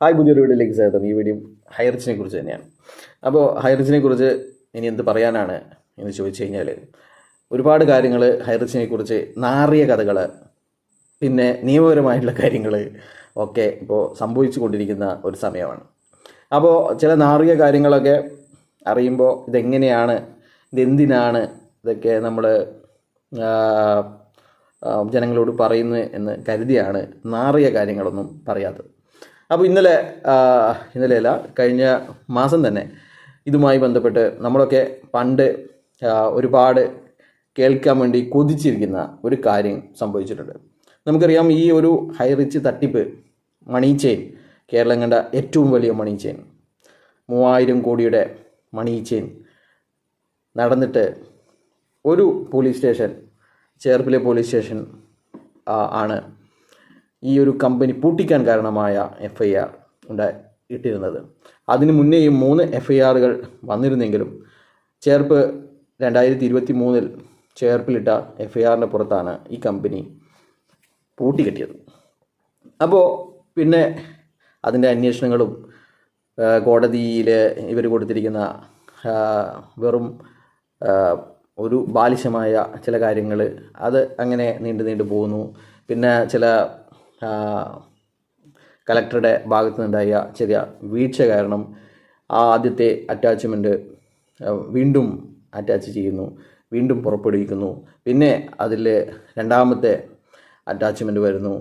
പുതിയൊരു വീഡിയോയിലേക്ക് സ്വാഗതം. ഈ വീഡിയോ ഹൈറിച്ചിനെ കുറിച്ച് തന്നെയാണ്. അപ്പോൾ ഹൈറിച്ചിനെ കുറിച്ച് ഇനി എന്ത് പറയാനാണ് എന്ന് ചോദിച്ചു കഴിഞ്ഞാൽ, ഒരുപാട് കാര്യങ്ങൾ ഹൈറിച്ചിനെ കുറിച്ച്, നാറിയ കഥകൾ, പിന്നെ നിയമപരമായിട്ടുള്ള കാര്യങ്ങൾ ഒക്കെ ഇപ്പോൾ സംഭവിച്ചു കൊണ്ടിരിക്കുന്ന ഒരു സമയമാണ്. അപ്പോൾ ചില നാറിയ കാര്യങ്ങളൊക്കെ അറിയുമ്പോൾ ഇതെങ്ങനെയാണ്, ഇതെന്തിനാണ്, ഇതൊക്കെ നമ്മൾ ജനങ്ങളോട് പറയുന്നത് എന്ന് കരുതിയാണ് നാറിയ കാര്യങ്ങളൊന്നും പറയാത്തത്. അപ്പോൾ ഇന്നലെയല്ല, കഴിഞ്ഞ മാസം തന്നെ ഇതുമായി ബന്ധപ്പെട്ട് നമ്മളൊക്കെ പണ്ട് ഒരുപാട് കേൾക്കാൻ വേണ്ടി കൊതിച്ചിരിക്കുന്ന ഒരു കാര്യം സംഭവിച്ചിട്ടുണ്ട്. നമുക്കറിയാം, ഈ ഒരു ഹൈറിച്ച് തട്ടിപ്പ്, മണി ചെയിൻ, കേരളം കണ്ട ഏറ്റവും വലിയ മണി ചെയിൻ, 3000 കോടിയുടെ മണി ചെയിൻ നടന്നിട്ട് ഒരു പോലീസ് സ്റ്റേഷൻ, ചേർപ്പിലെ പോലീസ് സ്റ്റേഷൻ ആണ് ഈ ഒരു കമ്പനി പൂട്ടിക്കാൻ കാരണമായ FIR ഇട്ടിരുന്നത്. അതിനു മുന്നേയും 3 FIRകൾ വന്നിരുന്നെങ്കിലും ചേർപ്പ് 2023 ചേർപ്പിലിട്ട FIRന്റെ പുറത്താണ് ഈ കമ്പനി പൂട്ടിക്കെട്ടിയത്. അപ്പോൾ പിന്നെ അതിൻ്റെ അന്വേഷണങ്ങളും കോടതിയിൽ ഇവർ കൊടുത്തിരിക്കുന്ന വെറും ഒരു ബാലിശമായ ചില കാര്യങ്ങൾ, അത് അങ്ങനെ നീണ്ടു പോകുന്നു. പിന്നെ ചില കലക്ടറുടെ ഭാഗത്തു നിന്നുണ്ടായ ചെറിയ വീഴ്ച കാരണം ആദ്യത്തെ അറ്റാച്ച്മെൻറ്റ് വീണ്ടും അറ്റാച്ച് ചെയ്യുന്നു, വീണ്ടും പുറപ്പെടുവിക്കുന്നു. പിന്നെ അതിൽ രണ്ടാമത്തെ അറ്റാച്ച്മെൻറ്റ് വരുന്നു,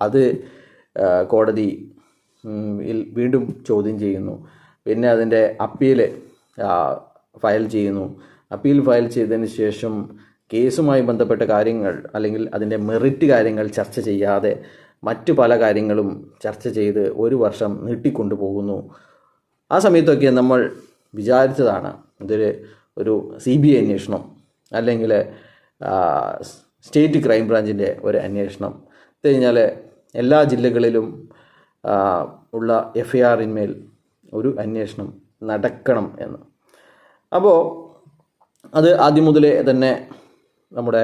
അത് കോടതി വീണ്ടും ചോദ്യം ചെയ്യുന്നു. പിന്നെ അതിൻ്റെ അപ്പീൽ ഫയൽ ചെയ്യുന്നു. അപ്പീൽ ഫയൽ ചെയ്തതിന് ശേഷം കേസുമായി ബന്ധപ്പെട്ട കാര്യങ്ങൾ, അല്ലെങ്കിൽ അതിൻ്റെ മെറിറ്റ് കാര്യങ്ങൾ ചർച്ച ചെയ്യാതെ മറ്റു പല കാര്യങ്ങളും ചർച്ച ചെയ്ത് 1 വർഷം നീട്ടിക്കൊണ്ടു പോകുന്നു. ആ സമയത്തൊക്കെ നമ്മൾ വിചാരിച്ചതാണ് ഒരു CBI അന്വേഷണം, അല്ലെങ്കിൽ സ്റ്റേറ്റ് ക്രൈം ബ്രാഞ്ചിൻ്റെ ഒരു അന്വേഷണം കഴിഞ്ഞാൽ എല്ലാ ജില്ലകളിലും ഉള്ള FIRന്മേൽ ഒരു അന്വേഷണം നടക്കണം എന്ന്. അപ്പോൾ അത് ആദ്യം മുതലേ തന്നെ നമ്മുടെ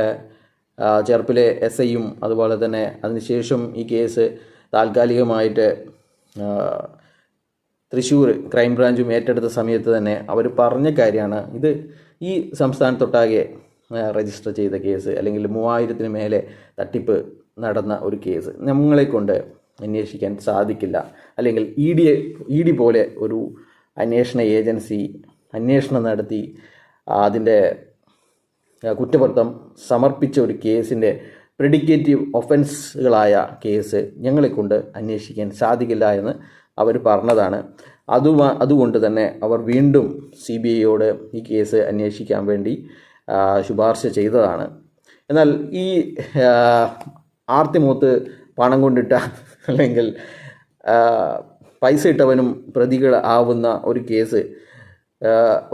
ചേർപ്പിലെ SIയും അതുപോലെ തന്നെ അതിനുശേഷം ഈ കേസ് താൽക്കാലികമായിട്ട് തൃശ്ശൂർ ക്രൈം ബ്രാഞ്ചും ഏറ്റെടുത്ത സമയത്ത് തന്നെ അവർ പറഞ്ഞ കാര്യമാണ്, ഇത് ഈ സംസ്ഥാനത്തൊട്ടാകെ രജിസ്റ്റർ ചെയ്ത കേസ്, അല്ലെങ്കിൽ 3000-ന് മേലെ തട്ടിപ്പ് നടന്ന ഒരു കേസ് നമ്മളെ കൊണ്ട് അന്വേഷിക്കാൻ സാധിക്കില്ല. അല്ലെങ്കിൽ ED പോലെ ഒരു അന്വേഷണ ഏജൻസി അന്വേഷണം നടത്തി അതിൻ്റെ കുറ്റപത്രം സമർപ്പിച്ച ഒരു കേസിൻ്റെ പ്രെഡിക്കേറ്റീവ് ഒഫൻസുകളായ കേസ് ഞങ്ങളെക്കൊണ്ട് അന്വേഷിക്കാൻ സാധിക്കില്ല എന്ന് അവർ പറഞ്ഞതാണ്. അതുകൊണ്ട് തന്നെ അവർ വീണ്ടും CBIയോട് ഈ കേസ് അന്വേഷിക്കാൻ വേണ്ടി ശുപാർശ ചെയ്തതാണ്. എന്നാൽ ഈ ആർത്തിമൂത്ത് പണം കൊണ്ടിട്ട, അല്ലെങ്കിൽ പൈസ ഇട്ടവനും പ്രതികൾ ആവുന്ന ഒരു കേസ്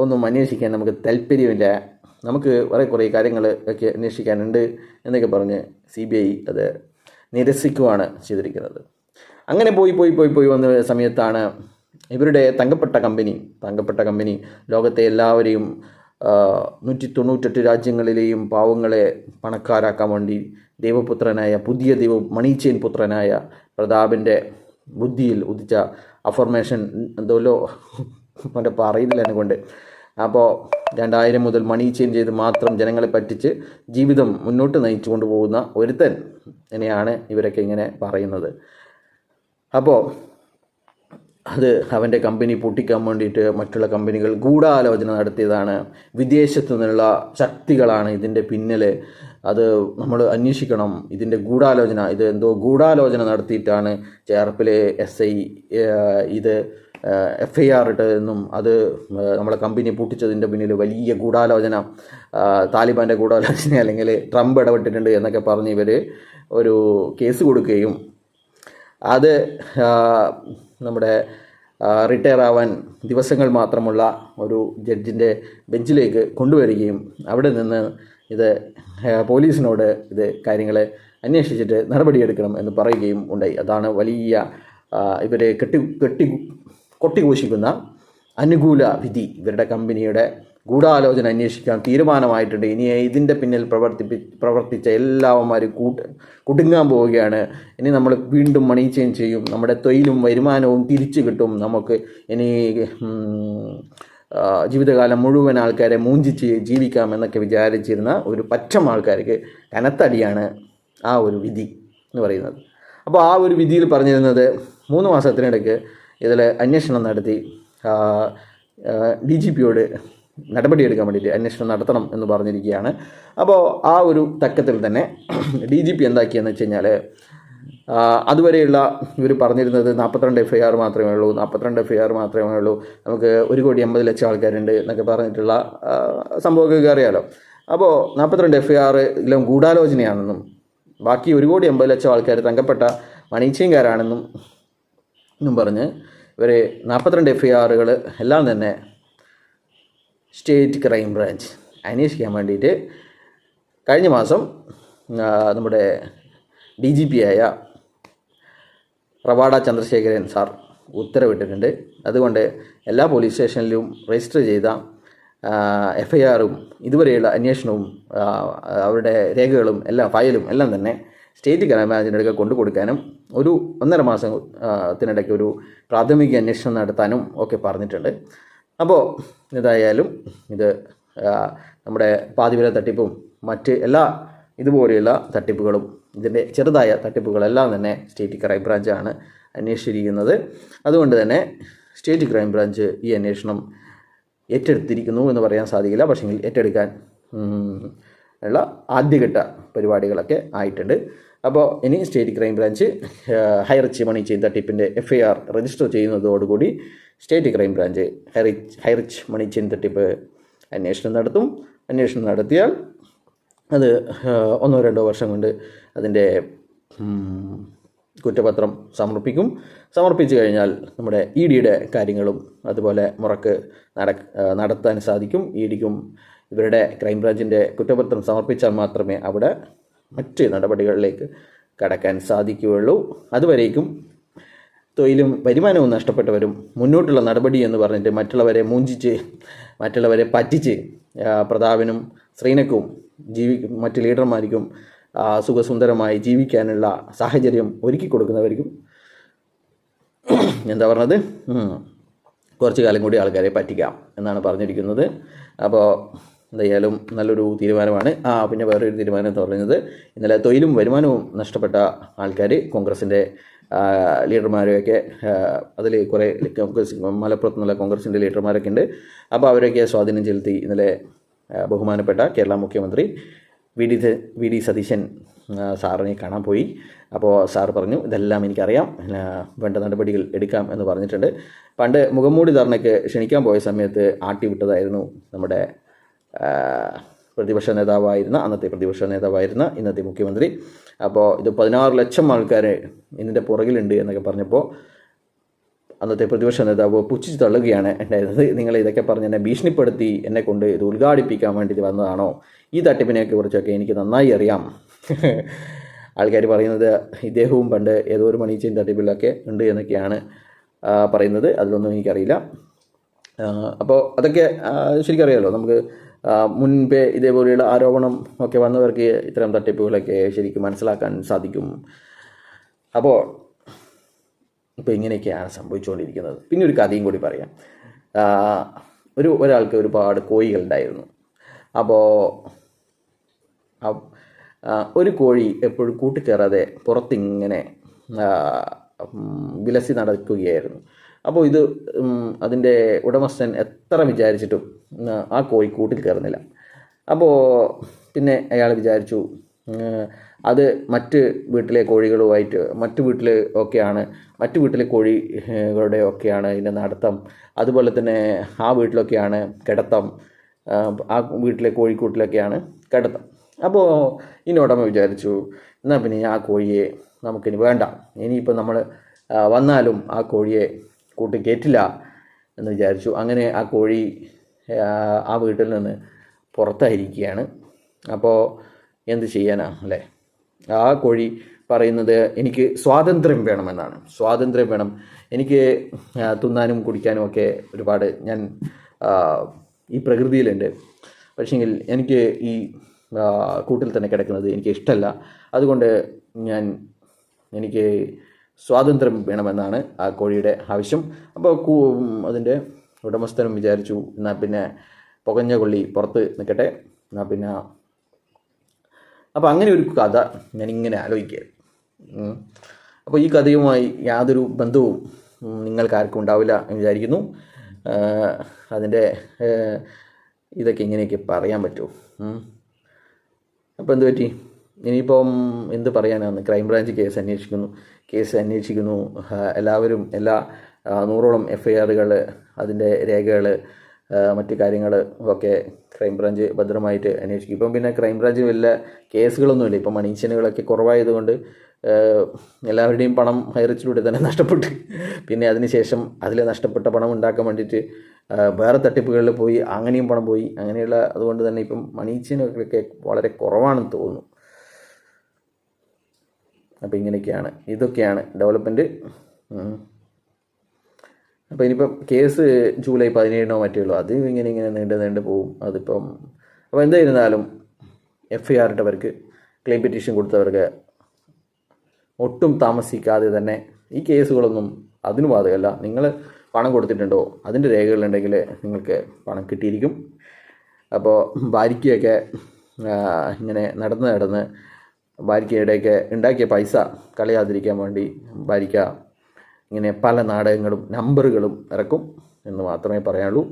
ഒന്നും അന്വേഷിക്കാൻ നമുക്ക് താല്പര്യമില്ല, നമുക്ക് കുറേ കാര്യങ്ങൾ ഒക്കെ അന്വേഷിക്കാനുണ്ട് എന്നൊക്കെ പറഞ്ഞ് CBI അത് നിരസിക്കുകയാണ് ചെയ്തിരിക്കുന്നത്. അങ്ങനെ പോയി വന്ന സമയത്താണ് ഇവരുടെ തങ്കപ്പെട്ട കമ്പനി ലോകത്തെ എല്ലാവരെയും 198 രാജ്യങ്ങളിലെയും പാവങ്ങളെ പണക്കാരാക്കാൻ വേണ്ടി പുതിയ ദൈവം മണി ചെയിൻ പുത്രനായ പ്രതാപിൻ്റെ ബുദ്ധിയിൽ ഉദിച്ച അഫർമേഷൻ എന്തോലോ മറ്റേ പറയുന്നില്ല എന്നെ കൊണ്ട്. അപ്പോൾ 2000 മുതൽ മണി ചെയിൻ ചെയ്ത് മാത്രം ജനങ്ങളെ പറ്റിച്ച് ജീവിതം മുന്നോട്ട് നയിച്ചു കൊണ്ടുപോകുന്ന ഒരുത്തൻ എന്നെയാണ് ഇവരൊക്കെ ഇങ്ങനെ പറയുന്നത്. അപ്പോൾ അത് അവൻ്റെ കമ്പനി പൊട്ടിക്കാൻ വേണ്ടിയിട്ട് മറ്റുള്ള കമ്പനികൾ ഗൂഢാലോചന നടത്തിയതാണ്. വിദേശത്തു നിന്നുള്ള ശക്തികളാണ് ഇതിൻ്റെ പിന്നിൽ. അത് നമ്മൾ അന്വേഷിക്കണം. ഇതിൻ്റെ ഗൂഢാലോചന, ഇത് എന്തോ ഗൂഢാലോചന നടത്തിയിട്ടാണ് ചേർപ്പിലെ SI ഇത് FIR ഇട്ടതെന്നും, അത് നമ്മളെ കമ്പനി പൊട്ടിച്ചതിൻ്റെ പിന്നിൽ വലിയ ഗൂഢാലോചന, താലിബാൻ്റെ ഗൂഢാലോചന, അല്ലെങ്കിൽ ട്രംപ് ഇടപെട്ടിട്ടുണ്ട് എന്നൊക്കെ പറഞ്ഞ് ഇവർ ഒരു കേസ് കൊടുക്കുകയും അത് നമ്മുടെ റിട്ടയർ ആവാൻ ദിവസങ്ങൾ മാത്രമുള്ള ഒരു ജഡ്ജിൻ്റെ ബെഞ്ചിലേക്ക് കൊണ്ടുവരികയും അവിടെ നിന്ന് ഇത് പോലീസിനോട് ഇത് കാര്യങ്ങളെ അന്വേഷിച്ചിട്ട് നടപടിയെടുക്കണം എന്ന് പറയുകയും ഉണ്ടായി. അതാണ് വലിയ ഇവരെ കൊട്ടിഘോഷിക്കുന്ന അനുകൂല വിധി, ഇവരുടെ കമ്പനിയുടെ ഗൂഢാലോചന അന്വേഷിക്കാൻ തീരുമാനമായിട്ടുണ്ട്. ഇനി ഇതിൻ്റെ പിന്നിൽ പ്രവർത്തിച്ച എല്ലാവന്മാരും കുടുങ്ങാൻ പോവുകയാണ്. ഇനി നമ്മൾ വീണ്ടും മണി ചേഞ്ച് ചെയ്യും, നമ്മുടെ തൊഴിലും വരുമാനവും തിരിച്ചു കിട്ടും, നമുക്ക് ഇനി ജീവിതകാലം മുഴുവൻ ആൾക്കാരെ മൂഞ്ചിച്ച് ജീവിക്കാം എന്നൊക്കെ വിചാരിച്ചിരുന്ന ഒരു പറ്റം ആൾക്കാർക്ക് കനത്തടിയാണ് ആ ഒരു വിധി എന്ന് പറയുന്നത്. അപ്പോൾ ആ ഒരു വിധിയിൽ പറഞ്ഞിരുന്നത് 3 മാസത്തിനിടയ്ക്ക് ഇതിൽ അന്വേഷണം നടത്തി DGPയോട് നടപടിയെടുക്കാൻ വേണ്ടിയിട്ട് അന്വേഷണം നടത്തണം എന്ന് പറഞ്ഞിരിക്കുകയാണ്. അപ്പോൾ ആ ഒരു തക്കത്തിൽ തന്നെ DGP എന്താക്കിയെന്ന് വെച്ച് കഴിഞ്ഞാൽ അതുവരെയുള്ള ഇവർ പറഞ്ഞിരുന്നത് 42 FIR മാത്രമേ ഉള്ളൂ, 42 FIR മാത്രമേ ഉള്ളൂ, നമുക്ക് 1,80,00,000 ആൾക്കാരുണ്ട് എന്നൊക്കെ പറഞ്ഞിട്ടുള്ള സംഭവമൊക്കെ അറിയാലോ. അപ്പോൾ 42 FIR എല്ലാം ഗൂഢാലോചനയാണെന്നും ബാക്കി 1,80,00,000 ആൾക്കാർ തങ്കപ്പെട്ട മണിച്ചീങ്കാരാണെന്നും പറഞ്ഞ് ഇവർ 42 FIRകൾ എല്ലാം തന്നെ സ്റ്റേറ്റ് ക്രൈം ബ്രാഞ്ച് അന്വേഷിക്കാൻ വേണ്ടിയിട്ട് കഴിഞ്ഞ മാസം നമ്മുടെ DGP ആയ റവാഡ ചന്ദ്രശേഖരൻ സാർ ഉത്തരവിട്ടിട്ടുണ്ട്. അതുകൊണ്ട് എല്ലാ പോലീസ് സ്റ്റേഷനിലും രജിസ്റ്റർ ചെയ്ത FIRഉം ഇതുവരെയുള്ള അന്വേഷണവും അവരുടെ രേഖകളും എല്ലാം ഫയലും എല്ലാം തന്നെ സ്റ്റേറ്റ് ക്രൈം ബ്രാഞ്ചിൻ്റെ അടുക്ക കൊണ്ടു കൊടുക്കാനും 1.5 മാസത്തിനിടയ്ക്ക് ഒരു പ്രാഥമിക അന്വേഷണം നടത്താനും ഒക്കെ പറഞ്ഞിട്ടുണ്ട്. അപ്പോൾ ഏതായാലും ഇത് നമ്മുടെ പാതിവില തട്ടിപ്പും മറ്റ് എല്ലാ ഇതുപോലെയുള്ള തട്ടിപ്പുകളും ഇതിൻ്റെ ചെറുതായ തട്ടിപ്പുകളെല്ലാം തന്നെ സ്റ്റേറ്റ് ക്രൈം ബ്രാഞ്ചാണ് അന്വേഷിച്ചിരിക്കുന്നത്. അതുകൊണ്ട് തന്നെ സ്റ്റേറ്റ് ക്രൈം ബ്രാഞ്ച് ഈ അന്വേഷണം ഏറ്റെടുത്തിരിക്കുന്നു എന്ന് പറയാൻ സാധിക്കില്ല. പക്ഷേ ഏറ്റെടുക്കാൻ ഉള്ള ആദ്യഘട്ട പരിപാടികളൊക്കെ ആയിട്ടുണ്ട്. അപ്പോൾ ഇനി state crime branch Highrich money chain തട്ടിപ്പിൻ്റെ FIR രജിസ്റ്റർ ചെയ്യുന്നതോടുകൂടി state crime branch Highrich money chain തട്ടിപ്പ് അന്വേഷണം നടത്തും. അന്വേഷണം നടത്തിയാൽ അത് 1-2 വർഷം കൊണ്ട് അതിൻ്റെ കുറ്റപത്രം സമർപ്പിച്ചു കഴിഞ്ഞാൽ നമ്മുടെ EDയുടെ കാര്യങ്ങളും അതുപോലെ മുറക്ക് നടത്താൻ സാധിക്കും. EDക്കും ഇവരുടെ ക്രൈംബ്രാഞ്ചിൻ്റെ കുറ്റപത്രം സമർപ്പിച്ചാൽ മാത്രമേ അവിടെ മറ്റ് നടപടികളിലേക്ക് കടക്കാൻ സാധിക്കുകയുള്ളൂ. അതുവരേക്കും തൊഴിലും വരുമാനവും നഷ്ടപ്പെട്ടവരും മുന്നോട്ടുള്ള നടപടി എന്ന് പറഞ്ഞിട്ട് മറ്റുള്ളവരെ മൂഞ്ചിച്ച് മറ്റുള്ളവരെ പറ്റിച്ച് പ്രതാപനും ശ്രീനക്കും മറ്റ് ലീഡർമാർക്കും സുഖസുന്ദരമായി ജീവിക്കാനുള്ള സാഹചര്യം ഒരുക്കി കൊടുക്കുന്നവർക്കും എന്താ പറഞ്ഞത് കുറച്ച് കാലം കൂടി ആൾക്കാരെ പറ്റിക്കാം എന്നാണ് പറഞ്ഞിരിക്കുന്നത്. അപ്പോൾ എന്തായാലും നല്ലൊരു തീരുമാനമാണ്. പിന്നെ വേറൊരു തീരുമാനം എന്ന് പറയുന്നത് ഇന്നലെ തൊഴിലും വരുമാനവും നഷ്ടപ്പെട്ട ആൾക്കാർ കോൺഗ്രസിൻ്റെ ലീഡർമാരെയൊക്കെ അതിൽ കുറേ മലപ്പുറത്ത് നിന്നുള്ള കോൺഗ്രസിൻ്റെ ലീഡർമാരൊക്കെ ഉണ്ട്. അപ്പോൾ അവരൊക്കെ സ്വാധീനം ചെലുത്തി ഇന്നലെ ബഹുമാനപ്പെട്ട കേരള മുഖ്യമന്ത്രി വി ഡി സതീശൻ സാറിനെ കാണാൻ പോയി. അപ്പോൾ സാർ പറഞ്ഞു ഇതെല്ലാം എനിക്കറിയാം, വേണ്ട നടപടികൾ എടുക്കാം എന്ന് പറഞ്ഞിട്ടുണ്ട്. പണ്ട് മുഖംമൂടി ധർണയ്ക്ക് ക്ഷണിക്കാൻ പോയ സമയത്ത് ആട്ടിവിട്ടതായിരുന്നു നമ്മുടെ അന്നത്തെ പ്രതിപക്ഷ നേതാവായിരുന്ന ഇന്നത്തെ മുഖ്യമന്ത്രി. അപ്പോൾ ഇത് 16 ലക്ഷം ആൾക്കാർ ഇതിൻ്റെ പുറകിലുണ്ട് എന്നൊക്കെ പറഞ്ഞപ്പോൾ അന്നത്തെ പ്രതിപക്ഷ നേതാവ് പുച്ഛിച്ച് തള്ളുകയാണ് ഉണ്ടായിരുന്നത്. നിങ്ങൾ ഇതൊക്കെ പറഞ്ഞ് എന്നെ ഭീഷണിപ്പെടുത്തി എന്നെ കൊണ്ട് ഇത് ഉദ്ഘാടിപ്പിക്കാൻ വേണ്ടി വന്നതാണോ? ഈ തട്ടിപ്പിനെയൊക്കെ കുറിച്ചൊക്കെ എനിക്ക് നന്നായി അറിയാം. ആൾക്കാർ പറയുന്നത് ഇദ്ദേഹവും പണ്ട് ഏതോ ഒരു മണി ചെയിൻ തട്ടിപ്പിലൊക്കെ ഉണ്ട് എന്നൊക്കെയാണ് പറയുന്നത്. അതിലൊന്നും എനിക്കറിയില്ല. അപ്പോൾ അതൊക്കെ ശരിക്കും അറിയാമല്ലോ. നമുക്ക് മുൻപേ ഇതേപോലെയുള്ള ആരോപണം ഒക്കെ വന്നവർക്ക് ഇത്തരം തട്ടിപ്പുകളൊക്കെ ശരിക്കും മനസ്സിലാക്കാൻ സാധിക്കും. അപ്പോൾ ഇപ്പോൾ ഇങ്ങനെയൊക്കെയാണ് സംഭവിച്ചുകൊണ്ടിരിക്കുന്നത്. പിന്നെ ഒരു കഥയും കൂടി പറയാം. ഒരാൾക്ക് ഒരുപാട് കോഴികളുണ്ടായിരുന്നു. അപ്പോൾ ഒരു കോഴി എപ്പോഴും കൂട്ടിക്കയറാതെ പുറത്തിങ്ങനെ വിലസി നടക്കുകയായിരുന്നു. അപ്പോൾ അതിൻ്റെ ഉടമസ്ഥൻ എത്ര വിചാരിച്ചിട്ടും ആ കോഴി കൂട്ടിൽ കയറുന്നില്ല. അപ്പോൾ പിന്നെ അയാൾ വിചാരിച്ചു അത് മറ്റ് വീട്ടിലെ കോഴികളുമായിട്ട് മറ്റു വീട്ടിലെ കോഴികളുടെ ഒക്കെയാണ് ഇതിൻ്റെ നടത്തം, അതുപോലെ തന്നെ ആ വീട്ടിലൊക്കെയാണ് കിടത്തം, ആ വീട്ടിലെ കോഴിക്കൂട്ടിലൊക്കെയാണ് കിടത്തം. അപ്പോൾ ഉടമ വിചാരിച്ചു എന്നാൽ പിന്നെ ആ കോഴിയെ നമുക്കിനി വേണ്ട, ഇനിയിപ്പോൾ നമ്മൾ വന്നാലും ആ കോഴിയെ കൂട്ടി കയറ്റില്ല എന്ന് വിചാരിച്ചു. അങ്ങനെ ആ കോഴി ആ വീട്ടിൽ നിന്ന് പുറത്തായിരിക്കുകയാണ്. അപ്പോൾ എന്ത് ചെയ്യാനാ അല്ലേ? ആ കോഴി പറയുന്നത് എനിക്ക് സ്വാതന്ത്ര്യം വേണമെന്നാണ്. സ്വാതന്ത്ര്യം വേണം, എനിക്ക് തിന്നാനും കുടിക്കാനും ഒക്കെ ഒരുപാട് ഞാൻ ഈ പ്രകൃതിയിലുണ്ട്. പക്ഷേങ്കിൽ എനിക്ക് ഈ കൂട്ടിൽ തന്നെ കിടക്കുന്നത് എനിക്ക് ഇഷ്ടമല്ല. അതുകൊണ്ട് എനിക്ക് സ്വാതന്ത്ര്യം വേണമെന്നാണ് ആ കോഴിയുടെ ആവശ്യം. അപ്പോൾ അതിൻ്റെ ഉടമസ്ഥനും വിചാരിച്ചു, എന്നാൽ പിന്നെ പുകഞ്ഞ കൊള്ളി പുറത്ത് നിൽക്കട്ടെ, എന്നാൽ പിന്നെ അപ്പോൾ അങ്ങനെ ഒരു കഥ ഞാനിങ്ങനെ ആലോചിക്കുക. അപ്പോൾ ഈ കഥയുമായി യാതൊരു ബന്ധവും നിങ്ങൾക്കാർക്കും ഉണ്ടാവില്ല എന്ന് വിചാരിക്കുന്നു. അതിൻ്റെ ഇതൊക്കെ ഇങ്ങനെയൊക്കെ പറയാൻ പറ്റുമോ? അപ്പോൾ എന്ത് പറ്റി? ഇനിയിപ്പം എന്ത് പറയാനാണ്? ക്രൈംബ്രാഞ്ച് കേസ് അന്വേഷിക്കുന്നു. എല്ലാവരും എല്ലാ 100ഓളം FIRകൾ, അതിൻ്റെ രേഖകൾ, മറ്റു കാര്യങ്ങൾ ഒക്കെ ക്രൈംബ്രാഞ്ച് ഭദ്രമായിട്ട് അന്വേഷിക്കും. ഇപ്പം പിന്നെ ക്രൈംബ്രാഞ്ച് വല്ല കേസുകളൊന്നുമില്ല. ഇപ്പം മണീച്ചനുകളൊക്കെ കുറവായതുകൊണ്ട് എല്ലാവരുടെയും പണം ഹൈറിച്ചിലൂടെ തന്നെ നഷ്ടപ്പെട്ടു. പിന്നെ അതിനുശേഷം അതിൽ നഷ്ടപ്പെട്ട പണം ഉണ്ടാക്കാൻ വേണ്ടിയിട്ട് വേറെ തട്ടിപ്പുകളിൽ പോയി അങ്ങനെയും പണം പോയി. അങ്ങനെയുള്ള അതുകൊണ്ട് തന്നെ ഇപ്പം മണീച്ചനുകളൊക്കെ വളരെ കുറവാണെന്ന് തോന്നുന്നു. അപ്പോൾ ഇതൊക്കെയാണ് ഡെവലപ്മെൻറ്റ്. അപ്പോൾ ഇനിയിപ്പം കേസ് ജൂലൈ 17 മറ്റേ ഉള്ളൂ. അത് ഇങ്ങനെ നീണ്ടു പോകും. അതിപ്പം അപ്പോൾ എന്തായിരുന്നാലും FIR ഇട്ടവർക്ക്, ക്ലെയിം പെറ്റീഷൻ കൊടുത്തവർക്ക് ഒട്ടും താമസിക്കാതെ തന്നെ ഈ കേസുകളൊന്നും അതിന് ബാധകമല്ല. നിങ്ങൾ പണം കൊടുത്തിട്ടുണ്ടോ, അതിൻ്റെ രേഖകളുണ്ടെങ്കിൽ നിങ്ങൾക്ക് പണം കിട്ടിയിരിക്കും. അപ്പോൾ ഭാര്യയ്ക്കൊക്കെ ഇങ്ങനെ നടന്ന് ഭാര്യയ്ക്കിടെയൊക്കെ ഉണ്ടാക്കിയ പൈസ കളയാതിരിക്കാൻ വേണ്ടി ഭാര്യയ്ക്ക ഇങ്ങനെ പല നാടകങ്ങളും നമ്പറുകളും ഇറക്കും എന്ന് മാത്രമേ പറയാനുള്ളൂ.